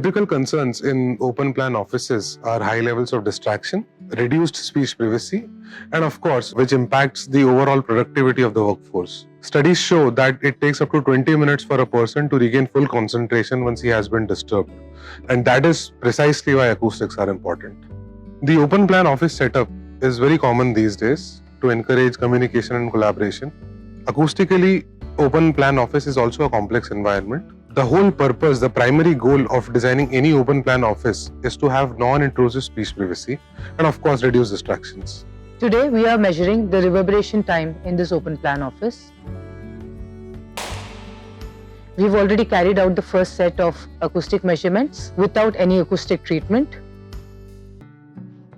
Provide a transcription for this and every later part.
Typical concerns in open plan offices are high levels of distraction, reduced speech privacy, and of course, which impacts the overall productivity of the workforce. Studies show that it takes up to 20 minutes for a person to regain full concentration once he has been disturbed. And that is precisely why acoustics are important. The open plan office setup is very common these days to encourage communication and collaboration. Acoustically, open plan office is also a complex environment. The whole purpose, the primary goal of designing any open plan office is to have non-intrusive speech privacy and of course reduce distractions. Today we are measuring the reverberation time in this open plan office. We've already carried out the first set of acoustic measurements without any acoustic treatment.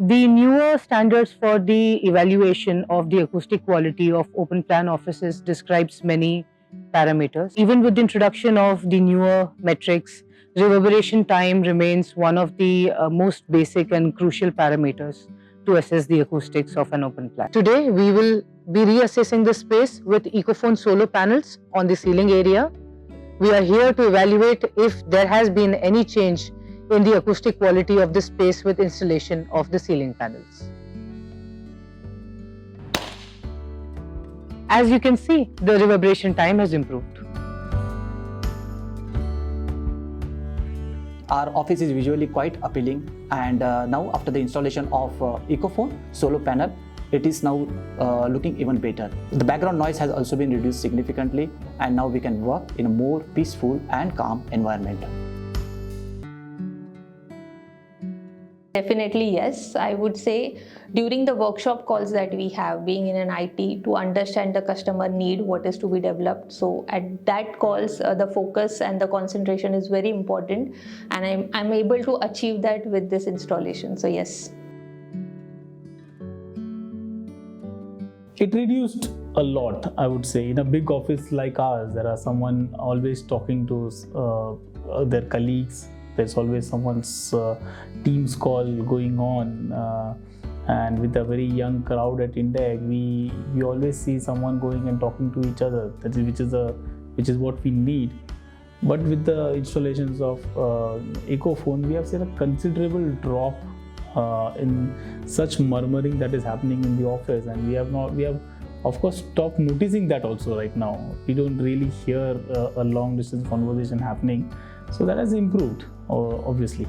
The newer standards for the evaluation of the acoustic quality of open plan offices describes many parameters. Even with the introduction of the newer metrics, reverberation time remains one of the most basic and crucial parameters to assess the acoustics of an open plan. Today, we will be reassessing the space with Ecophon Solo panels on the ceiling area. We are here to evaluate if there has been any change in the acoustic quality of the space with installation of the ceiling panels. As you can see, the reverberation time has improved. Our office is visually quite appealing, and now after the installation of Ecophon Solo panel, it is now looking even better. The background noise has also been reduced significantly, and now we can work in a more peaceful and calm environment. Definitely yes. I would say during the workshop calls that we have, being in an IT, to understand the customer need, what is to be developed. So at that calls, the focus and the concentration is very important, and I'm able to achieve that with this installation. So yes. It reduced a lot, I would say. In a big office like ours, there are someone always talking to their colleagues. There's always someone's Teams call going on, and with a very young crowd at Indec, we always see someone going and talking to each other. Which is what we need. But with the installations of Ecophon, we have seen a considerable drop in such murmuring that is happening in the office, and we have of course stopped noticing that also right now. We don't really hear a long distance conversation happening, so that has improved, obviously.